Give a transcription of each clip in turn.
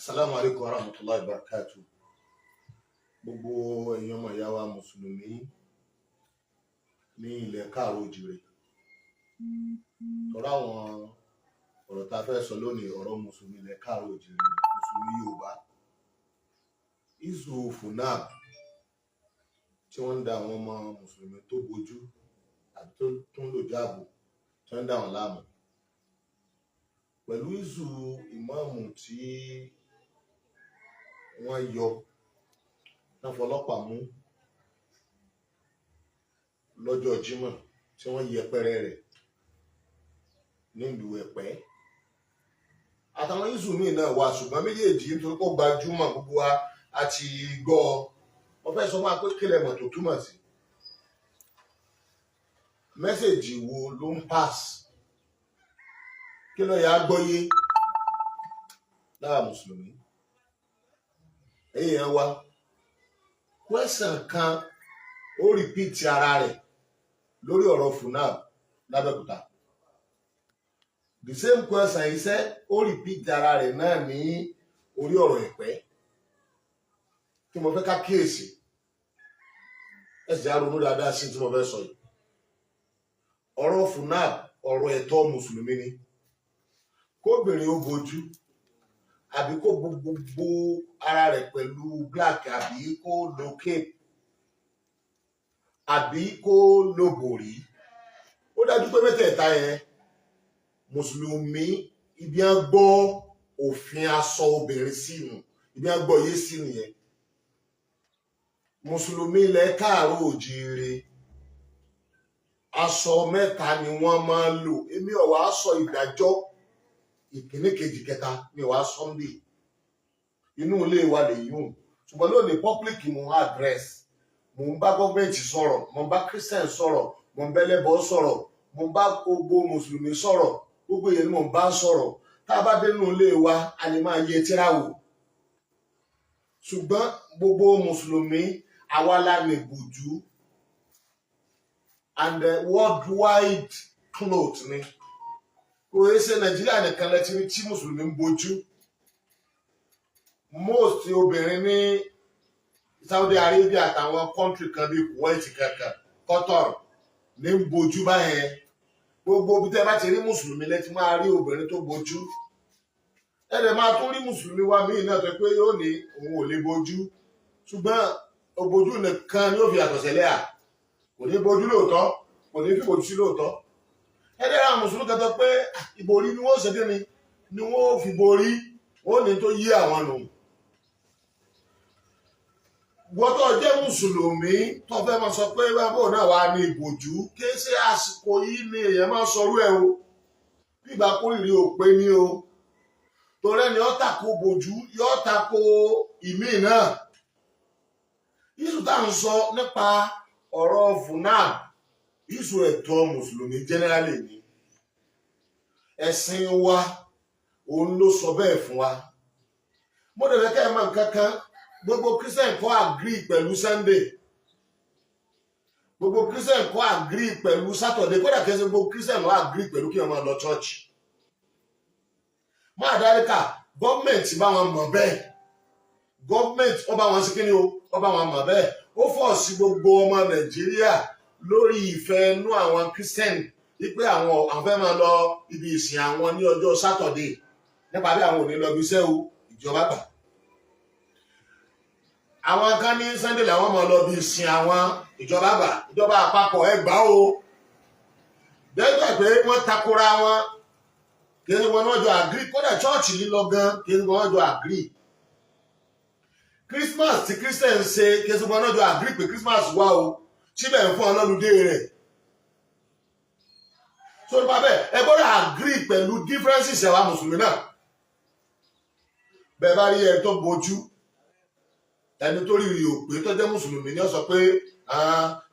Assalamu alaikum warahmatullahi wabarakatuh. Gbogbo èèyàn ọmọ ìyá wa Mùsùlùmí ní ilẹ̀ káàró òjìrè. Tọ́ra àwọn ọ̀rọ̀ tá a fẹ́ sọ lónìí ọ̀rọ̀ Mùsùlùmí ilẹ̀ káàró òjìrè, Mùsùlùmí Yorùbá. Izu funab tí wọ́n ń da àwọn ọmọ Mùsùlùmí tó bojú àbí tó ń lò jáàbù tí wọ́n ń dà wọ́n láàmú. Pẹ̀lú izu ìmáàmù tí wọ́n yọ náà fọlọ́pàá mú lọ́jọ́ Jímọ̀ tí wọ́n yẹpẹrẹ rẹ̀ nílùú Ẹ̀pẹ́ àtàwọn izu míì náà wà, ṣùgbọ́n méjèèjì nítorí kó gbajúmọ̀ gbogbo wa àti gbọ́ wọ́n fẹ́ sọ máa pé kílẹ̀ mọ̀ tó túmọ̀ sí mẹ́sẹ̀jì wo ló ń pass, kí ló yà á gbọ́yé lára Mùsùlùmí. Èèyàn wa question kan ó repeat ara rẹ̀ lórí ọ̀rọ̀ funab lábẹ́òkúta, the same question iṣẹ́ ó repeat ara rẹ̀ náà ní orí ọ̀rọ̀ Ẹ̀pẹ́ tí mo fẹ́ ká kíyèsí ẹ̀sìn àrònú dáadáa sí tí mo fẹ́ sọ yìí. Ọ̀rọ̀ funab ọ̀rọ̀ ẹ̀tọ́ Mùsùlùmí ni, kóbìnrin ó bojú àbí kó gbogbo ara rẹ̀ pẹ̀lú black àbí kó lo cape àbí kó lo bòrí, ó dájú pé mẹ́tẹ̀ẹ̀ta yẹn Mùsùlùmí ibi á gbọ́ òfin aṣọ obìnrin sínú, ibi á gbọ́ yé sínú yẹn. Mùsùlùmí ilẹ̀ káàró òjìire aṣọ mẹ́ta ni wọ́n máa ń lò. Èmi ò wá sọ ìdájọ́ ìkíní kejì kẹta ní wàá Sunday inú ilé wa lè yún, ṣùgbọ́n lónìí public mo address, mo ń bá gọ́ọ̀mẹ̀ntì sọ̀rọ̀, mo ń bá Christian sọ̀rọ̀, mo ń bẹ́lẹ́bọ sọ̀rọ̀, mo ń bá gbogbo Mùsùlùmí sọ̀rọ̀, gbogbo èèyàn ni mo ń bá sọ̀rọ̀. Tá a bá dé nínú ilé wa a lè máa yẹ tírà wò, ṣùgbọ́n gbogbo Mùsùlùmí àwa la ní bòjú and worldwide cloth ni. Kò yẹ ṣe Nàìjíríà nìkan lẹ́tí ní tí Mùsùlùmí ń bojú. Most obìnrin ní Saudi Arabia àtàwọn country kan bíi Kuwait kankan Qatar ní ń bojú báyẹn. Gbogbo bí tẹ́ bá ti rí Mùsùlùmí lẹ́tí máa rí obìnrin tó bojú. Ẹ̀rẹ̀ máa tún rí Mùsùlùmí wa míì náà tó pé yóò ní òun ò lè bojú, ṣùgbọ́n òbojú nìkan ni ó fi yàtọ̀ sẹ́lẹ̀ à, kò ní bojú lóòótọ́, kò ní fi bojú sí lóòótọ́. Ẹ̀rẹ́ àwọn Mùsùlùmí kan tó pé ìborí ni wọ́n ṣe dé ni wọ́n fi borí, wọ́n ní tó yí àwọn nù. Gbọ́dọ̀ jẹ́ Mùsùlùmí tó fẹ́ máa sọ pé bábò náà wà ní ìbòjú, kí ṣe àsìkò yìí ni èèyàn máa sọrú ẹ̀ o, bíbá kórìírí òpé ní o, torí ẹni ó tako bòjú yóò tako ìmí náà. Yíṣù tá à ń sọ nípa ọ̀rọ̀ funab, yíṣù ẹ̀tọ́ Mùsùlùmí generally ni. Ẹ̀sìn wa òun ló sọ bẹ́ẹ̀ fún wa. Mo dẹ̀ fẹ́ kẹ́ ẹ mọ̀ nǹkan kan, gbogbo Christian kò agree pẹ̀lú Sunday, gbogbo Christian kò agree pẹ̀lú Saturday, kódà kí ẹ ṣe gbogbo Christian ló agree pẹ̀lú kí wọ́n máa lọ church. Máa dáríkà gọ́ọ̀mẹ̀ntì bá wọn mọ̀ bẹ́ẹ̀, gọ́ọ̀mẹ̀ntì ó bá wọn sí kíni o, ó bá wọn mọ̀ bẹ́ẹ̀. Ó fọ̀ sí gbogbo ọmọ Nàìjíríà lórí ìfẹ́ inú àwọn Christian wípé àwọn fẹ́ máa lọ ibi ìsìn àwọn ní ọjọ́ Saturday, nípa bí àwọn ò ní lọ bí iṣẹ́ o, ìjọba gbà. Àwọn kan ní Sunday làwọn máa lọ bí ìsìn àwọn, ìjọba gbà, ìjọba àpapọ̀ ẹ gbà o. Dẹ́gbà pé wọ́n takora wọn, kí ni wọn náà jọ agree, kódà church yìí lọ gan kí ni wọn jọ agree. Christmas tí Christian ṣe kí ni wọn náà jọ agree pé Christmas wà o, síbẹ̀ ń fún ọlọ́lùdé rẹ̀. So nípa bẹ́ẹ̀ ẹ gbọ́dọ̀ agree pẹ̀lú differences ẹ̀wà Mùsùlùmí náà. Bẹ́ẹ̀ bá rí ẹ tó bojú, ẹni tó rí rí òpè tó jẹ́ Mùsùlùmí ni ó sọ pé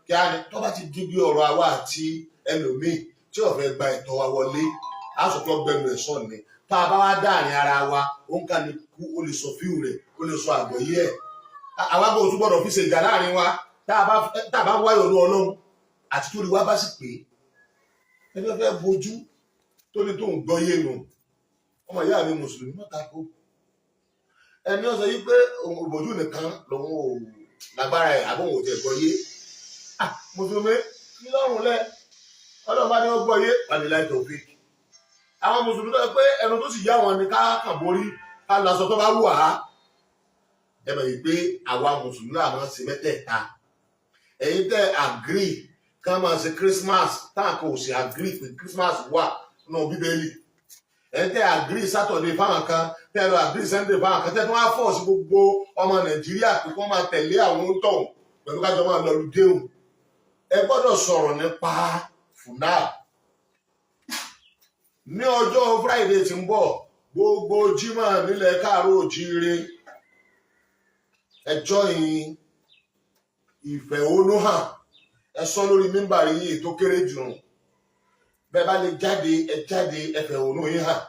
kí á ní tó bá ti di bí ọ̀rọ̀ àwa àti ẹlòmíì tí ó fẹ́ gba ẹ̀tọ́ wa wọlé, á sọ pé ọgbẹ́nu ẹ̀ sọ ni. Tá a bá wá dáàrin ara wa, ó ń ká ní kú, ó lè sọ fíù rẹ̀, ó lè sọ àgbọ́yé ẹ̀. Àwa kò tún gbọ́dọ̀ fi ṣe ìjà láàrin wa, tá a bá wáyọ̀ ní Ọlọ́run àti tó rí wá bá sì pé ẹni fẹ́ bojú tó ní tó ń gbọ́yé nù. Ọmọ ìyá mi Mùsùlùmí mọ́ta kó. ẹni ó sọ yí pé òbòjú nìkan lòun ò lágbára ẹ̀ àbóhùn òtí ẹ̀gbọ́ yé mùsùlùmí kí lọ́rùn lẹ̀ ọlọ́run bá ní ó gbọ́ yé wàlẹ̀ láì tó fi àwọn mùsùlùmí tó yẹ pé ẹnu tó sì yá wọn ni ká kàn borí ká lọ́sọ tó bá wù wá ẹ bẹ̀ yìí pé àwa mùsùlùmí náà máa ń ṣe mẹ́tẹ̀ẹ̀ta ẹ̀yin tẹ́ agree ká máa ṣe Christmas táà kò sì agree pé Christmas wà nínú Bíbélì ẹ̀yin tẹ́ agree Saturday fáwọn kan tẹ́ lọ agree Sunday fáwọn kan tẹ́ tó wá fọ̀ sí gbogbo ọmọ Nàìjíríà pé kí wọ́n máa tẹ̀lé àwọn tó pẹ̀lú kájọ máa lọ lùdéhùn ẹ gbọ́dọ̀ sọ̀rọ̀ nípa FUNAB ní ọjọ́ Friday tí ń bọ̀ gbogbo Jímọ̀ nílẹ̀ káàárọ̀ òjíire ẹjọ́ yìí ìfẹ̀hónúhàn ẹ sọ lórí mímbàrí yìí tó kéré jù bẹ́ẹ̀ bá lè jáde ẹ jáde ẹ fẹ̀hónú yìí hàn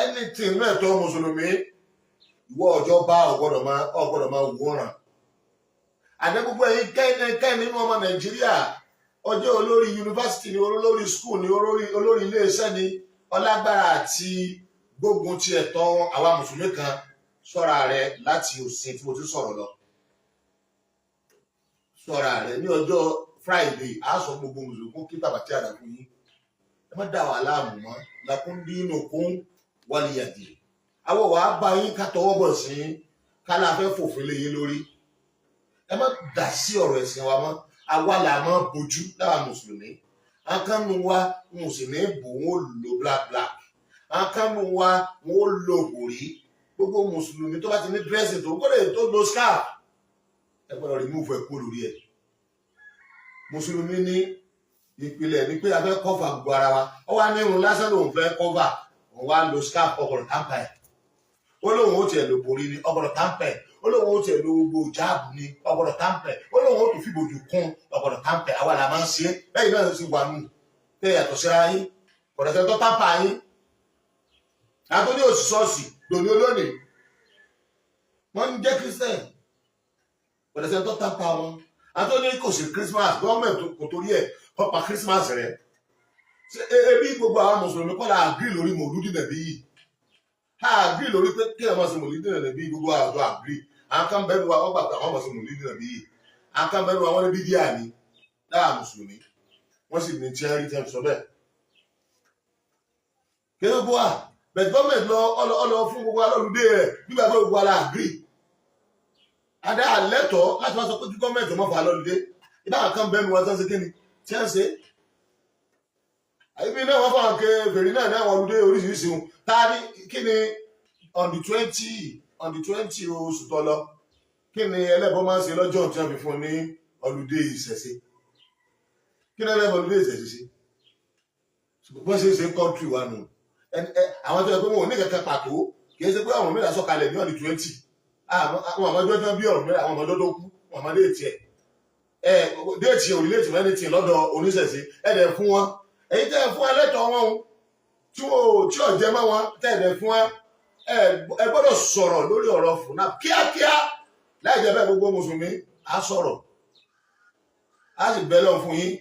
anything náà tó mùsùlùmí ìwọ ọjọ́ bá ọgbọ́dọ̀ máa wòran àdẹ́gbogbo ẹ̀yin kẹ́ni nínú ọmọ Nàìjíríà ọjọ́ olórí yunifásitì ni olórí skul ni olórí iléeṣẹ́ ni ọlágbára àti gbógun ti ẹ̀tọ́ àwa mùsùlùmí kan ṣọ́ra rẹ láti òsìn tí mo ti sọ̀rọ̀ lọ ṣọ́ra rẹ ní ọjọ́ Friday a sọ gbogbo mùsùlùmí kí bàbá tí a dà fún yín ẹ má dà wà láàmú mọ́ lakún dínú kún wálìyàdì àwọ̀ wàá bá yín ká tọwọ́ bọ̀ sí ká la fẹ́ fòfin lé yín lórí ẹ má dà sí ọ̀rọ̀ ẹ̀sìn wa mọ́ àwa là máa bójú láwa mùsùlùmí àkànnù wa wọn ò sì ní bò wọn ò lo black àkànnù wa wọn ò lo òrí gbogbo mùsùlùmí tó bá ti ní dírẹ́sì tó gbọ́dọ̀ tó lo scarf ẹ gbọ́dọ̀ remove ẹ̀ kó lórí ẹ̀ mùsùlùmí ní ìpìlẹ̀ ní pé a fẹ́ cover gbogbo ara wa ó wá ní irun lásán lòun fẹ́ cover òun wá lo scarf ọgbọ̀dọ̀ tàǹpà ẹ̀ ó lóun ó tiẹ̀ lò borí ní ọgbọ̀dọ̀ tàǹpà ẹ̀ ó lóun ó tiẹ̀ lo gbogbo jáàbù ní ọgbọ̀dọ̀ tàǹpà ẹ̀ ó lóun ó tún fìbòjú kún ọgbọ̀dọ̀ tàǹpà ẹ̀ àwa là máa ń ṣe lẹ́yìn náà sì wà nù pé yàtọ̀ síra yín ọ̀dọ̀sẹ̀ tó tàǹpà yín àtúndì òsì ṣọ́ọ̀ṣì lòní olónìí wọ́n ń jẹ́ Christian ọ̀dọ̀sẹ̀ tó tàǹpà wọn àtúndì kò sí Christmas gọ́ọ̀mẹ̀ntì kò torí ẹ̀ kọ́pa Christmas rẹ̀ ebi gbogbo àwọn mùsùlùmí kọ́ la àgírí lórí mòlúdì nàbí yìí a àgírí lórí pé kí ẹ̀ máa ṣe mòlúdì nàbí gbogbo àjọ àgírí àwọn kan bẹ́ẹ̀ ni wa wọ́n gbà pé àwọn máa ṣe mòlúdì nàbí yìí àwọn kan bẹ́ẹ̀ ni wa wọ́n ní bídíà ni láà mùsùlùmí wọ́n sì ní tí wọ́n rí tẹ́ sọ bẹ́ẹ̀. kí ló bọ́ à bẹ̀t gọ́ọ̀mẹ̀ntì lọ ọlọ fún gbogbo alọ́lùdé rẹ̀ nígbà pé gbogbo ala àgírí adá àlẹ́tọ̀ láti wá sọ pé kí gọ́ọ̀mẹ̀ntì ọmọ fà lọ́lùdé ìbá kan bẹ́ẹ̀ ni wọ́n tán ṣe kí ni tí wọ́n ṣe àyíbí náà wọ́n fọ́n ké fèrè náà ní àwọn olùdé oríṣiríṣi ohun tá a ní kí ni on the 20 oṣù tó lọ kí ni ẹlẹ́bọ máa ń ṣe lọ́jọ́ tí wọ́n fi fún ní olùdé ìṣẹ̀ṣe kí ni ẹlẹ́bọ olùdé ìṣẹ̀ṣe ṣe bó ṣe ṣe ń kọ́ńtì wa nù àwọn tó yẹ pé wọn ò ní kankan pàtó kì í ṣe pé àwọn mẹ́ta sọ̀kalẹ̀ ní on the 20 àwọn àmọ́jọ́ tó bí ọ̀rọ̀ mẹ́ta àwọn àmọ́jọ́ tó kú àwọn àmọ́dé ètì déètì òrìlẹ̀tì mẹ́rìntì lọ́dọ̀ oníṣẹ̀ṣe ẹ̀dẹ̀ fún wọn èyí tẹ́ ẹ̀ fún ẹlẹ́tọ̀ wọn tí ò jẹ́ mọ́ wọn tẹ́ ẹ̀dẹ̀ fún ẹ gbọ́dọ̀ sọ̀rọ̀ lórí ọ̀rọ̀ FUNAB kíákíá láì jẹ́ bẹ́ẹ̀ gbogbo mùsùlùmí á sọ̀rọ̀ á sì bẹ́ lọ fún yín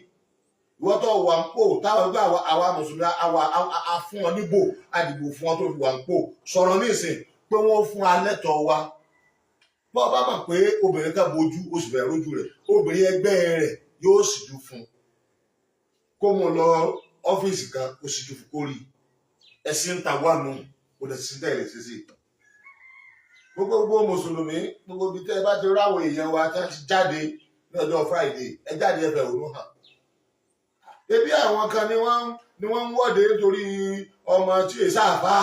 ìwọ́n tó wà ń pò táwọn ẹgbẹ́ àwa mùsùlùmí á fún wọn níbò àdìbò fún wọn tó fi wà ń pò sọ̀rọ̀ ní ìsìn pé wọ́n fún alẹ́tọ̀ wa bọ́ bá mọ̀ pé obìnrin ká bojú oṣù bẹ̀rẹ̀ lójú rẹ̀ obìnrin ẹgbẹ́ rẹ̀ yóò sì jú fún kó mọ lọ ọ́fíìsì kan ó sì jú fún kórì ẹ̀sìn ń ta wà nù kò dẹ̀ sí tẹ̀lé sísè gbogbo mùsùlùmí gbogbo ibi tẹ́ ẹ bá ti ráwọ̀ èèyàn wa tí wọ́n ti jáde ní ọjọ́ Friday ẹ jáde ẹfẹ̀ òun hàn ebi àwọn kan ni wọ́n ń wọ́de nítorí ọmọ tí èsì àfà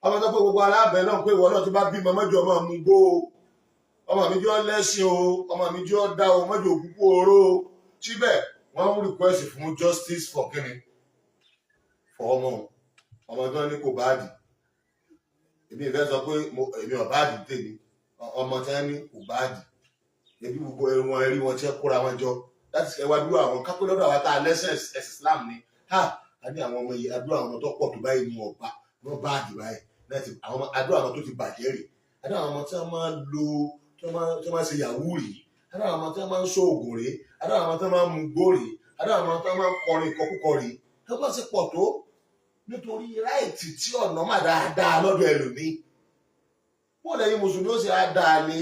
ọmọ tó pé gbogbo alábẹ náà pé ìwọ náà ti bá bímọ mọ́jọ ọmọ mi gbó ọmọ mi jọ lẹ́sìn o ọmọ mi jọ dá o mọ́jọ òkúkú oró síbẹ̀ wọ́n ń request fún justice for kíni for ọmọ tó ní kò báàdì èmi ìfẹ́ sọ pé èmi ò báàdì tèmi ọmọ tí wọ́n ní kò báàdì ebi gbogbo wọn rí wọn tí wọ́n kóra wọn jọ láti ṣe wá dúró àwọn kápẹ́ lọ́dọ̀ àwọn tá a lẹ́sẹ̀ ẹ̀sìn Islam ni a ní àwọn ọmọ yìí adúrò àwọn tó pọ̀ tó báyìí ní wọn báàdì báyìí láti àwọn adúrò àwọn tó ti bàjẹ́ rè adúrò àwọn ọmọ tí wọ́n máa lo tí wọ́n máa ṣe yahoo rè adúrò àwọn ọmọ tí wọ́n máa ń ṣoògùn rè adúrò àwọn tí wọ́n máa ń mu gbó rè adúrò àwọn tí wọ́n máa ń kọrin ìkọkúkọ rè tó bá ṣe pọ̀ tó nítorí ráìtì tí ọ̀nà mà dáadáa lọ́dọ̀ ẹlòmíì bó lẹ́yìn mùsùlùmí ó sì á dáa ní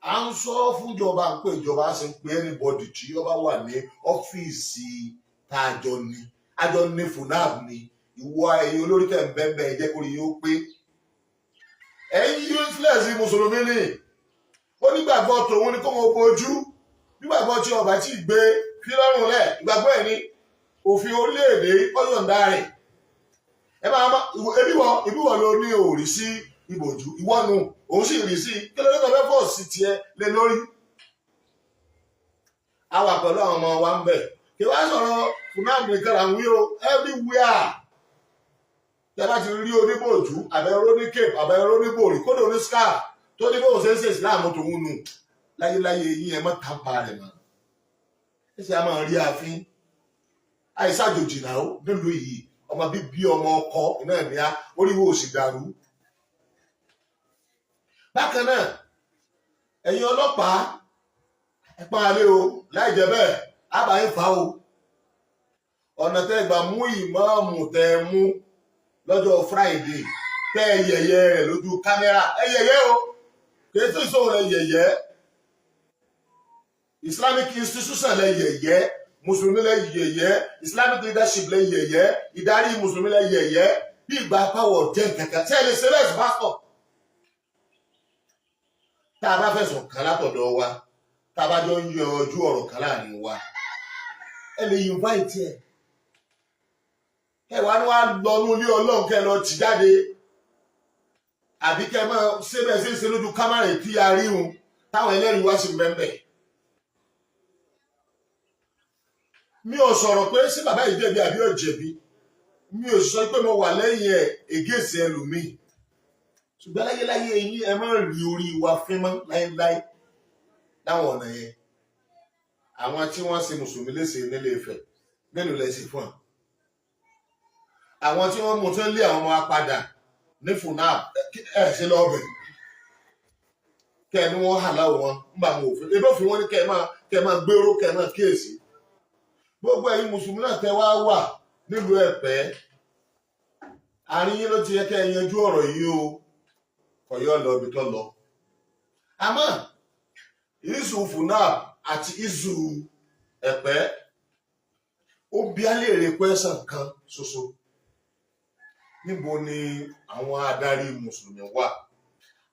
à ń sọ fún ìjọba ń pè ìjọba sì ń pè anybody tí ọba wà ní ọ́fíìsì tá àjọ ní funab ni ìwọ ẹ̀yin olórí tẹ̀ ń bẹ́ẹ̀ bẹ́ẹ̀ jẹ́ kó rí yóò pé ẹ̀yin useless mùsùlùmí ni onígbàgbọ́ tòun ni kó wọn bojú nígbàgbọ́ tí ọba tí gbé fílọ́rùn lẹ̀ ìgbàgbọ́ ẹ̀ ní òfin orílẹ̀-èdè ọ̀yọ̀ǹda rẹ̀ ẹ máa má ìbíwọ̀ ló ní òòrì sí ìbòjú ìwọ́nu òun sì rí sí kí ló dé tó fẹ́ fọ́ sí tiẹ̀ lé lórí. a wà pẹ̀lú àwọn ọmọ wa ń bẹ̀ kí wàá sọ̀rọ̀ funab nìkan là ń wí o everywhere tẹ bá ti rí oníbòjú àbẹ̀rẹ̀ oníkèp àbẹ̀rẹ̀ oníbòrí kódà oníscarf tó ní bóun ṣe ń ṣe ìsìláàmù tòun nù láyéláyé yín ẹ mọ́ tàpá rẹ̀ mọ́ ẹ sì á máa rí àfin àìsàjòjì náà nílùú yìí ọmọ bíbí ọmọ ọkọ náà ní á oríwó òsì dàrú. bákan náà ẹ̀yin ọlọ́pàá ẹ pọ́n alẹ́ o láì jẹ́ bẹ́ẹ̀ àbáyé fà o ọ̀nà tẹ́ gbà mú ìmáàmù tẹ́ mú lọ́jọ́ Friday tẹ́ yẹ̀yẹ́ rẹ̀ lójú kámẹ́rà ẹ yẹ̀yẹ́ o kì í tún ìṣòwò rẹ̀ yẹ̀yẹ́ Islamic institution lẹ yẹ̀yẹ́ mùsùlùmí lẹ yẹ̀yẹ́ Islamic leadership lẹ yẹ̀yẹ́ ìdarí mùsùlùmí lẹ yẹ̀yẹ́ bí ìgbà pàwọ̀ jẹ́ kẹ̀kẹ́ tí ẹ lè ṣe lẹ́sìn pásítọ̀. tá a bá fẹ̀sùn kàn látọ̀dọ̀ wa tá a bá jọ ń yọ ojú ọ̀rọ̀ kan láàrin wa ẹ lè invite ẹ wá ní wàá lọ ní ilé Ọlọ́run kẹ́ lọ tì jáde àbí kẹ́ máa ṣe bẹ́ẹ̀ ṣe ń ṣe lójú kámárà tí a rí hun táwọn ẹlẹ́rìí wá sí mẹ́mbẹ́. mi ò sọ̀rọ̀ pé ṣé bàbá yìí jẹ̀bi àbí ò jẹ̀bi mi ò sọ pé mo wà lẹ́yìn ẹ̀ ègéèsì ẹlòmíì ṣùgbọ́n láyéláyé yín ẹ má rí orí wa fín mọ́ láéláé láwọn ọ̀nà yẹn àwọn tí wọ́n ṣe mùsùlùmí léṣe nílé Ifẹ̀ mélòó lẹ́sìn fún wọn àwọn tí wọ́n mú tó ń lé àwọn ọmọ apádà ní funab ẹ̀ ṣe lọ́ọ̀bẹ̀ kẹ́ ẹ ní wọ́n hà láwọ̀ wọn nígbà wọn òfin ebí òfin wọn ní kẹ́ ẹ máa gbéró kẹ́ ẹ máa kíyèsí gbogbo ẹ̀yin mùsùlùmí náà tẹ́ wá wà nílùú Ẹ̀pẹ́ àárín yín ló ti yẹ kẹ́ ẹ yanjú ọ̀rọ̀ yìí o kọ̀yọ́ lọ ibi tó lọ àmọ́ ìṣù funab àti ìṣù Ẹ̀pẹ́ ó bí á lè rí pẹ́sàn kan ṣoṣo níbo ni àwọn adarí mùsùlùmí wà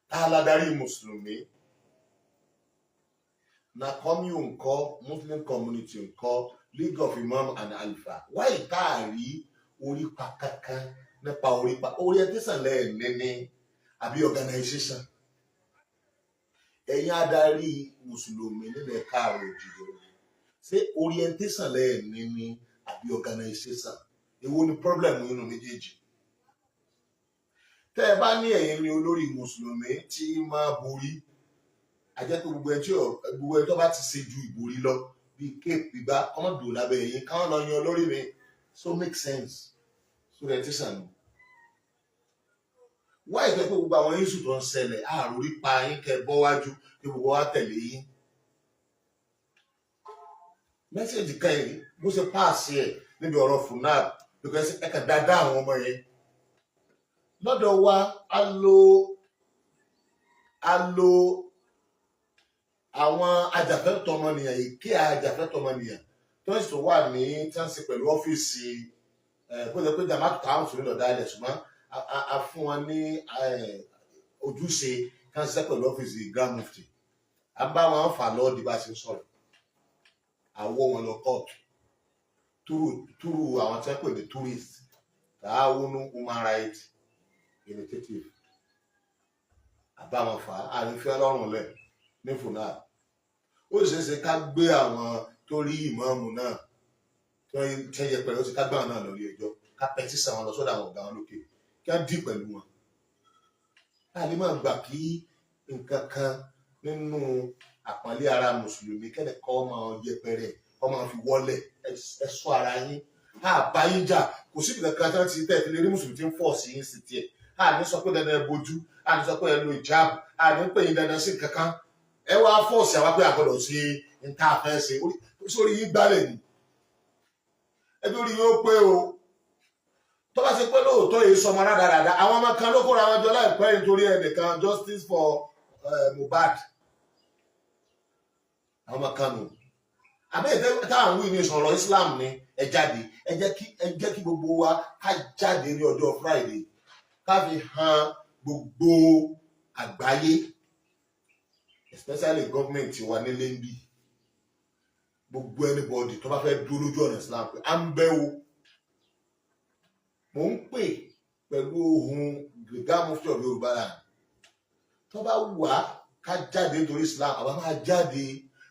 tá a ládarí mùsùlùmí na kọ́míù ńkọ́ Muslim community ńkọ́ League of Imam and Alfa wáyé tá a rí orípa kankan nípa orípa orientation lẹ́ẹ̀nẹ́ni àbí organization ẹ̀yin adarí mùsùlùmí nílẹ̀ káàrọ̀ òjìrì ṣé orientation lẹ́ẹ̀nẹ́ni àbí organization èwo ni problem nínú méjèèjì. tẹ́ ẹ bá ní ẹ̀yin ni olórí mùsùlùmí tí máa borí àjẹpẹ́ gbogbo ẹ tó bá ti ṣe ju ìborí lọ bíi cape gbígbá ọmọ dùn lábẹ́ ẹ̀yin káwọn lọ yan olórí mi so make sense so rẹ ti sàn nù. wáyé pé gbogbo àwọn yíṣù tó ń ṣẹlẹ̀ àròrí pa yín kẹ́ bọ́ wájú kí gbogbo wa tẹ̀lé yín. mẹ́sẹ̀jì kan yìí bó ṣe páàsì ẹ̀ níbi ọ̀rọ̀ funab because ẹ̀ka dáadáa àwọn ọmọ yẹn lọ́dọ̀ wa a lo àwọn ajàfẹ́tọ̀ ọmọnìyàn èké ajàfẹ́tọ̀ ọmọnìyàn tó ń sọ wà ní tánsì pẹ̀lú ọ́fíìsì bó ṣe pé jamaat táwọn sọ nílò dáadẹ̀ ṣùgbọ́n a fún wọn ní ojúṣe kan ṣiṣẹ́ pẹ̀lú ọ́fíìsì Grand Mufti a bá wọn fà lọ́ọ́ di bá ṣe ń sọ̀rọ̀ àwọ̀ wọn lọ kóòtù túrú àwọn tí wọ́n pè ní tourist tààwọnú human rights initiative àbáwọn fà á àrífẹ́ ọlọ́run lẹ̀ ní funab ó ṣeé ṣe ká gbé àwọn tó rí ìmáàmù náà tó ń tẹ́yẹ pẹ̀lú ó ti ká gbà wọn náà lórí ẹjọ́ ká pẹ́tísà wọn lọ sọ́dọ̀ àwọn ọ̀gá wọn lókè kí wọ́n dì pẹ̀lú wọn. láàrin máa gbà kí nǹkan kan nínú àpọ́nlé ara mùsùlùmí kẹ́lẹ̀ kọ́ máa yẹpẹrẹ kọ́ máa fi wọlé ẹ sọ ara yín àbá yín jà kò sí ìgbà kan tí wọ́n ti tẹ̀ fi lè rí mùsùlùmí tí ń fọ̀ sí yín sí tiẹ̀ àní sọ pé dandan ẹ bojú àní sọ pé ẹ lo ìjáàbù àní pé yín dandan sí kankan ẹ wá fọ́ọ̀sì àwọn pé àgbọ̀dọ̀ ṣe nǹkan àfẹ́ ṣe sórí yín gbálẹ̀ ni ẹbí orí yóò pé o tó bá ṣe pé lóòótọ́ èyí sọmọ rádaràda àwọn ọmọ kan ló kóra wọn jọ láìpẹ́ nítorí ẹnìkan justice for Mohbad àwọn ọmọ kan nù àbẹ́ táwọn wí ní ìṣọ̀rọ̀ Islam ni ẹ jáde ẹ jẹ́ kí gbogbo wa ká jáde ní ọjọ́ Friday ká fi hàn gbogbo àgbáyé especially government wa nílé ń bí gbogbo anybody tó bá fẹ́ dúró lójú ọ̀nà Islam pé à ń bẹ́ o mò ń pè pẹ̀lú ohun Gíga Mufti of Yorùbá land tó bá wà ká jáde nítorí Islam àwa máa jáde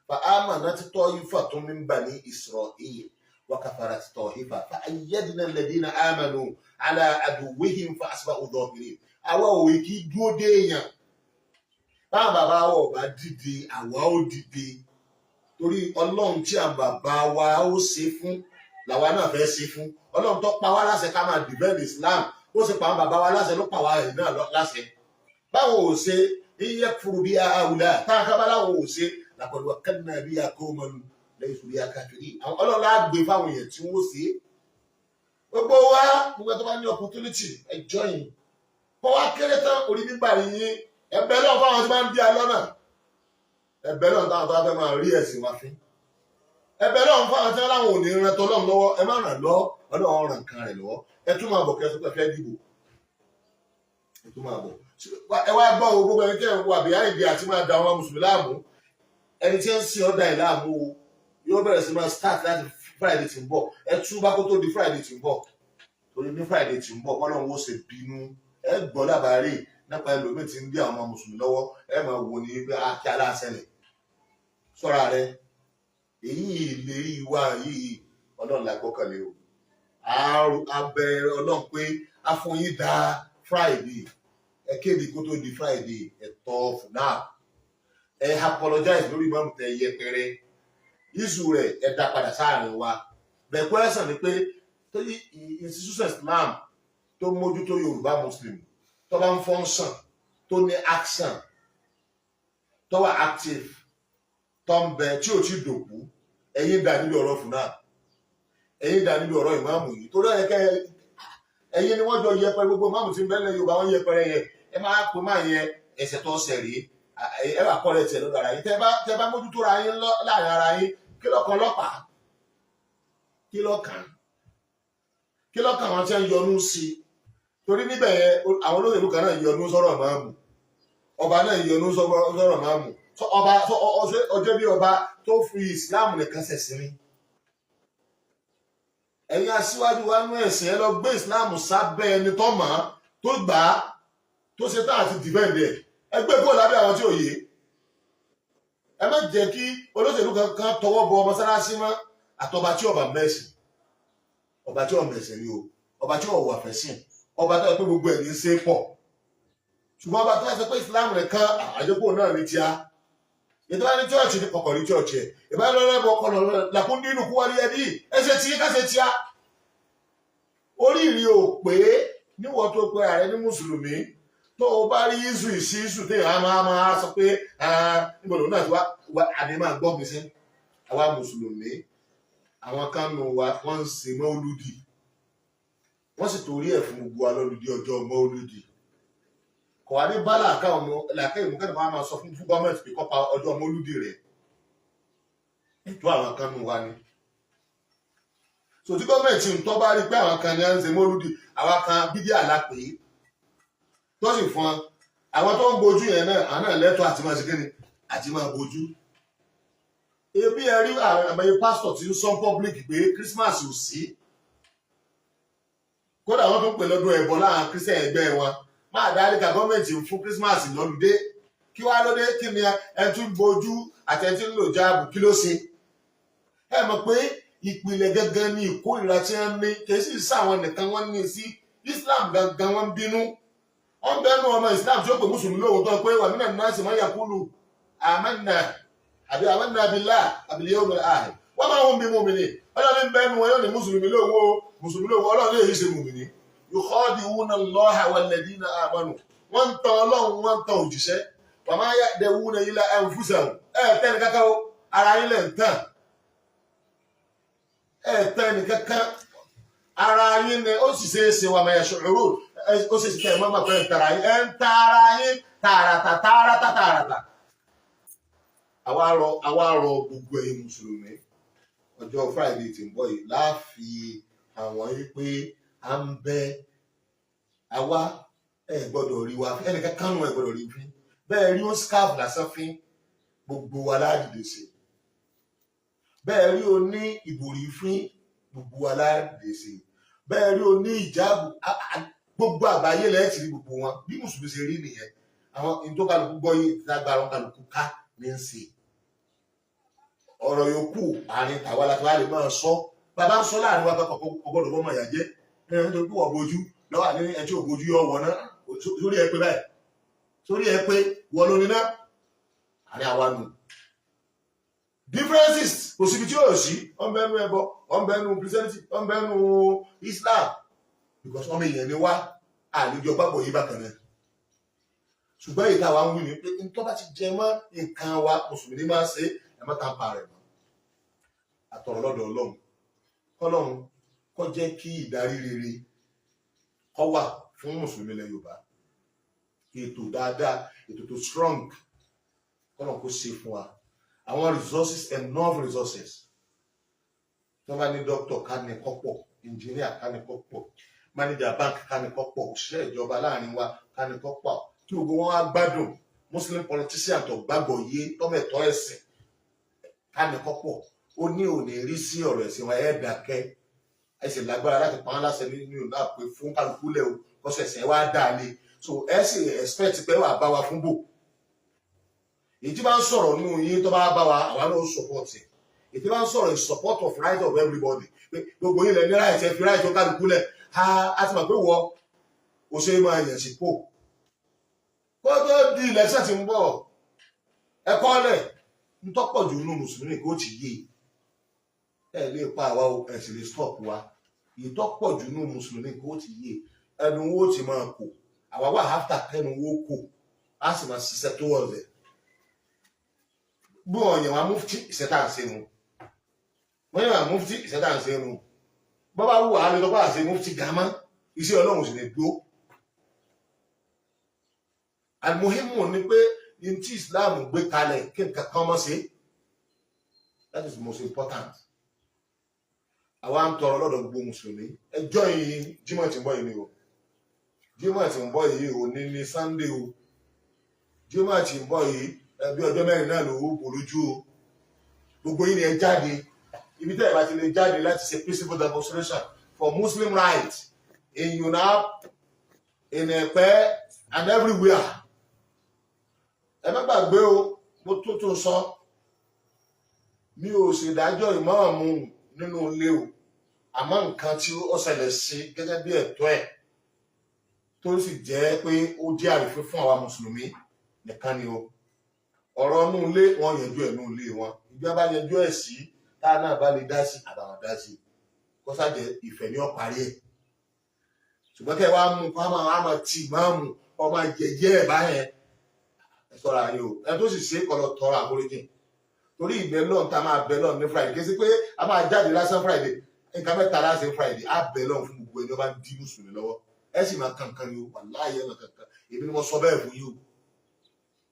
fa amanat ta'ifatun min bani Isra'il wa kafarat ta'ifa fa ayyadna alladhina amanu ala aduwwihim fa asba'u dhahirin àwa ò kí dúró dé èèyàn báwọn bàbá wa ò bá dìde àwa ó dìde torí Ọlọ́run tí àwọn bàbá wa ó ṣe fún làwa náà fẹ́ ṣe fún Ọlọ́run tó pa wá láṣẹ ká máa defend Islam ó sì pa àwọn bàbá wa láṣẹ ló pa wá rẹ̀ náà láṣẹ báwo ò ṣe iye furu bí àwùlà táwọn kábàláwo ò ṣe làpọ̀lù kẹ́nà bí akọ́mọ lẹ́yìn sórí akáfírí àwọn Ọlọ́run á gbé fáwọn èèyàn tí wọ́n ṣe gbogbo wa gbogbo tó bá ní opportunity ẹ join kọ́ wá kéré tán orí bíbá yìí ẹ̀bẹ̀ náà fáwọn tí máa ń bí alọ́nà ẹ̀bẹ̀ náà táwọn tó bá fẹ́ máa rí ẹ̀sìn wa fín ẹ̀bẹ̀ náà fáwọn tí láwọn ò ní ràn tọ́ lọ́run lọ́wọ́ ẹ má ràn lọ́ Ọlọ́run ràn kan rẹ̀ lọ́wọ́ ẹ tún máa bọ̀ kẹsàn-án fẹ́ dìbò ẹ tún máa bọ̀ ẹ wá gbọ́ o gbogbo ẹni tí ẹ̀ ń wà bíi àìdí àti máa da àwọn mùsùlùmí láàmú ẹni tí ń sin ọ̀dà ẹ̀ láàmú o yóò bẹ̀rẹ̀ sí máa start láti Friday tí ń bọ̀ ẹ tún bá kó tó di Friday tí ń bọ̀ torí ní Friday tí ń bọ̀ Ọlọ́run ó ṣe bínú ẹ gbọ́ lábàárẹ̀ nípa ẹlòmíì tí ń bí àwọn ọmọ mùsùlùmí lọ́wọ́ ẹ máa wò ní pé kí aláṣẹlẹ̀ sọ́ra rẹ èyí ìlérí wa yìí Ọlọ́run la gbọ́kànlé o abẹ Ọlọ́run pé a fún yín dá Friday ẹ kéde kó tó di Friday ẹ̀tọ́ fúnà ẹ apologize lórí mọ́mù tẹ yẹpẹrẹ yíṣu rẹ ẹ dá padà sáàrin wa bẹ́ẹ̀ kọ́ ẹ̀sán ni pé torí institution Islam tó mójútó Yorùbá Muslim tó bá ń function tó ní action tó wà active tó ń bẹ tí ò tí dòkú ẹ̀yin dà níbi ọ̀rọ̀ fúnà ẹ̀yin dà níbi ọ̀rọ̀ ìmáàmù yìí torí ẹ̀yin ni wọ́n jọ yẹpẹrẹ gbogbo máàmù tí ń bẹ́ẹ̀ lẹ́yìn Yorùbá wọ́n yẹpẹrẹ yẹn ẹ máa pè máa yẹn ẹsẹ̀ tó ṣẹ̀ rí ẹ wà kọ́ lẹ́tì ẹ̀ lọ́dọ̀ ara yín tẹ́ bá mójútó ra yín láàrin ara yín kí lọ́kàn ọlọ́pàá kí lọ́kàn àwọn tí wọ́n yọnu sí torí níbẹ̀ yẹn àwọn olóṣèlú kan náà yọnu sọ̀rọ̀ máàmù ọba náà yọnu sọ̀rọ̀ máàmù ọba ọjọ́ bí ọba tó fi Islam nìkan ṣẹ̀sìn rí ẹ̀yin aṣíwájú wa nú ẹ̀sìn ẹ lọ gbé Islam sábẹ́ ẹni tó mọ̀ tó gbà á tó ṣe tán àti dìbẹ́ǹdì ẹ gbé kúrò lábẹ́ àwọn tí ò yé ẹ má jẹ́ kí olóṣèlú kankan tọwọ́ bọ mọ́sálásí mọ́ àtọba tí ọba mẹ́sìn ọba tí ọba mẹ́sìn ni o ọba tí ọwọ́ àfẹ́sìn ọba tó yẹ pé gbogbo ẹ̀ ní í ṣe pọ̀ ṣùgbọ́n ọba tó yẹ sọ pé Islam rẹ̀ kan àjọpọ̀ náà ní tíá ètò wá ní chọ́ọ̀chì ní kọ̀kọ̀ ní chọ́ọ̀chì ẹ̀ ìbálòlẹ́bọ̀ ọkọ̀ làkún nínú kú wálé ẹbí ẹsẹ̀ tí kásẹ̀ tíá oríire ò pé níwọ̀n tó pé ààrẹ ní mùsùlùmí tó o bá rí isu ìsí isu tí a máa sọ pé níbo lòun náà ti wá àdé máa gbọ́ mi sí àwa mùsùlùmí àwọn kánú wa wọ́n ń ṣe mọ́lúdì wọ́n sì torí ẹ̀ fún gbogbo alọ́lùdí ọjọ́ mọ́lúdì kò wá ní bá làákà ìmúkẹ́ni máa sọ fún gọ́ọ̀mẹ̀ntì pé kọ́pa ọjọ́ mọ́lúdì rẹ̀ ètò àwọn kánú wa ni so tí gọ́ọ̀mẹ̀ntì ń tọ́ bá rí pé àwọn kan ní à ń ṣe mọ́lúdì àwọn kan bídí àlápè tó sì fún àwọn tó ń bojú yẹn náà àwọn náà lẹ́tọ̀ọ́ àti máa ṣe kíni àti máa bojú ebi ẹ rí àmọye pásítọ̀ tí ń sọ public pé Christmas ò sí kódà wọ́n tún pè lọ́dún ẹ̀bọ láàrin Christian ẹgbẹ́ wọn máa dárí ká gọ́ọ̀mẹ̀ntì ń fún Christmas lọ́lùdé kí wá lóde kí ni ẹ tún bojú àti ẹ tún lò jáàbù kí ló ṣe ẹ mọ̀ pé ìpìlẹ̀ gangan ni ìkórìíra tí wọ́n ní kì í sì sáwọn nìkan wọ́n ní sí Islam gangan wọ́n ń bínú wọ́n bẹ́nu ọmọ Islam tí ó pè mùsùlùmí lóòótọ́ pé wà nínú náà sì máa yakulu amanna àbí amanna billah bil yawmil akhir wọ́n máa ń bí mùmìnì ọlọ́run bẹ́nu wọn yóò ní mùsùlùmí lówó ọlọ́run yóò ṣe mùmìnì yukhadi'una Allaha walladhina amanu wọ́n ń tan ọlọ́run wọ́n ń tan òjíṣẹ́ wa ma ya'dawuna illa anfusahum tẹ́ni kankan ara yín lẹ̀ ń tàn tẹ́ni kankan ara yín ni ó sì ṣe é ṣe wa máa yash'urun ó sì ṣe kẹ́ ẹ má máa pẹ́ tara yín ẹ ń ta ara yín tààràtà àwa rọ gbogbo ẹ̀yin mùsùlùmí ọjọ́ Friday tí ń bọ̀ yìí láàfi àwọn yìí pé à ń bẹ àwa ẹ gbọ́dọ̀ rí wa ẹnìkan kánú ẹ gbọ́dọ̀ rí fín bẹ́ẹ̀ rí ó scarf lásán fín gbogbo wa ládìde sí bẹ́ẹ̀ rí o ní ìbòrí fín gbogbo wa ládìde sí bẹ́ẹ̀ rí o ní ìjáàbù gbogbo àgbáyé lẹ́yìn tí rí gbogbo wọn bí mùsùlùmí ṣe rí nìyẹn àwọn ìtọ́kàlùkù gbọ́ yìí lágbára kàlùkù ká ní ń ṣe ọ̀rọ̀ yòókù àárín tàwa láti wá lè máa sọ bàbá ń sọ láàrin wa kọ́kọ́ ọgbọ́dọ̀ bọ́ mọ̀ yàjẹ́ nítorí pé wọ́n bojú lọ́wọ́ àní ẹni tí ò bojú yọ wọ̀ náà sórí ẹ pé báyìí sórí ẹ pé wọ́n lórí náà àárín àwa nù. differences kò síbi tí yóò sí ọ̀nbẹ́nu ẹbọ ọ̀nbẹ́nu christianity ọ̀nbẹ́nu Islam because ọmọ èèyàn ni wá àlejò pápọ̀ yìí bákan náà ṣùgbọ́n ìta wa ń wí ni pé nítorí bá ti jẹ mọ́ nǹkan wa mùsùlùmí máa ń ṣe ẹ má ta pa rẹ̀ mọ́ àtọ̀rọ̀ lọ́dọ̀ Ọlọ́run kó jẹ́ kí ìdarí rere kó wà fún mùsùlùmí ilẹ̀ Yorùbá ètò dáadáa ètò tó strong kọ́nà kó ṣe fún wa àwọn resources enough resources tí wọ́n bá ní doctor ká ní kọ́pọ̀ engineer ká ní kọ́pọ̀ manager bank ká ní kọ́pọ̀ òṣìṣẹ́ ìjọba láàrin wa ká ní kọ́pọ̀ kí gbogbo wọn á gbádùn muslim politician tó gbàgbọ́ yé tọ́mẹ̀tọ́ ẹ̀sìn ká ní kọ́pọ̀ ó ní òní rí sí ọ̀rọ̀ ẹ̀sìn wa ẹ̀ dákẹ́ ẹ̀sìn lágbára láti pa án láṣẹ nínú ìlú náà pé fún kálukú lẹ̀ o kọ́sẹ̀ ẹ̀sìn wá dà lé so ẹ̀ sì expect pé wà bá wa fún bò èyí tí bá ń sọ̀rọ̀ nínú yín tó bá bá wa àwa náà ó support ẹ̀ èyí tí bá ń sọ̀rọ̀ in support of right of everybody pé gbogbo yín lẹ̀ ní right ẹ̀ fi right tó kálukú lẹ̀ á ti mọ̀ pé wọ́ o ṣe máa yàn sí pò kó tó di election tí ń bọ̀ ẹ̀kọ́ lẹ̀ ń tọ́pọ̀ jù nínú mùsùlùmí kó ti yé ẹ lè pa àwa o ẹ sì lè stop wa ìtọ́pọ̀ jù nínú mùsùlùmí kó ti yé ẹnu wo ti máa kò àwa wà after kẹnu wo kò á sì máa ṣiṣẹ́ tó wọ̀ rẹ̀ bí wọn yàn wá mufti ìṣẹ́tà ń sẹ́nu wọ́n yàn wá mufti ìṣẹ́tà ń sẹ́nu bọ́bá wù wá lè lọ́pọ̀ àṣẹ mufti gàmá iṣẹ́ Ọlọ́run sì lè dúró àlùmọ́hìmù ni pé ní tí Islam gbé kalẹ̀ kí nǹkan kan mọ́ sí that is the most important àwa ń tọrọ lọ́dọ̀ gbogbo mùsùlùmí ẹjọ́ yìí Jímọ̀ tí ń bọ̀ yìí ni o Jímọ̀ tí ń bọ̀ yìí o ní Sunday o Jímọ̀ tí ń bọ̀ yìí bí ọjọ́ mẹ́rin náà ló bò lójú o gbogbo yìí ni ẹ jáde ibi tẹ́ ẹ bá ti lè jáde láti ṣe peaceful demonstration for Muslim rights in UNAP in Ẹ̀pẹ́ and everywhere ẹ má gbàgbé o mo tó sọ mi ò ṣèdájọ́ ìmáàmù nínú ilé o àmọ́ nǹkan tí ó ṣẹlẹ̀ sí gẹ́gẹ́ bí ẹ̀tọ́ ẹ̀ tó sì jẹ́ pé ó jẹ́ àrífín fún àwa mùsùlùmí nìkan ni o ọ̀rọ̀ inú ilé wọn yanjú ẹ̀ nínú ilé wọn ìjọba yanjú ẹ̀ sí tá a náà bá lè dá sí àbàwọn dá sí kó sájẹ ìfẹ́ ní ọ̀parí ẹ̀ ṣùgbọ́n kẹ́ ẹ wá mú kó a máa ti ìmáàmù ọmọ jẹjẹ ẹ̀ báyẹn ẹ sọ̀rọ̀ àyè o ẹ tó sì ṣe é kọ́ lọ tọrọ àforíjì torí ìbẹ́ lọ́n tá a máa bẹ lọ́n ní Friday kí ẹ sí pé a máa jáde lásán Friday nǹkan mẹ́ta láti Friday á bẹ lọ́n fún gbogbo ẹni ó bá ń dí mùsùlùmí lọ́wọ́ ẹ sì máa kankan ni o wàláhì ẹ máa kankan èmi ni mo sọ bẹ́ẹ̀ fún yín o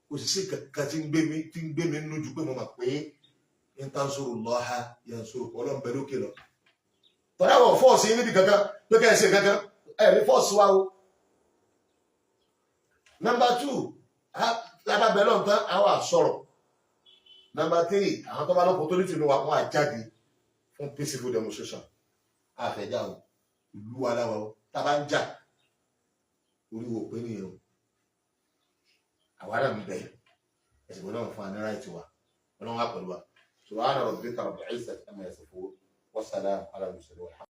kò sì sí kankan tí ń gbé mi nínú ju pé mo mọ̀ pé ń tán sọ̀rọ̀ lọ́ha yẹn sọ̀rọ̀ ọlọ́run bẹ lókè lọ. tọ́lá wọ̀ fọ́ọ̀sì yín níbi kankan pé kẹ́ ẹ ṣe kankan ẹ ní fọ́ọ̀sì wa o. Number 2 lábàbẹ̀ lọ́n tán àwọn àsọ̀rọ̀. Number 3 àwọn tó bá lọ́kọ̀ tó ní tìǹbù wa wọ́n á jáde fún peaceful demonstration. àfẹ̀jà o ìlú wa láwa o tá a bá ń jà orí wo pé nìyẹn o àwa náà ń bẹ ẹ̀sìn wọn náà fún wa ní ráìtì wa wọn náà wà pẹ̀lú wa subhana rabbika rabbil izzati amma yasifun wa salamun ala al mursalin.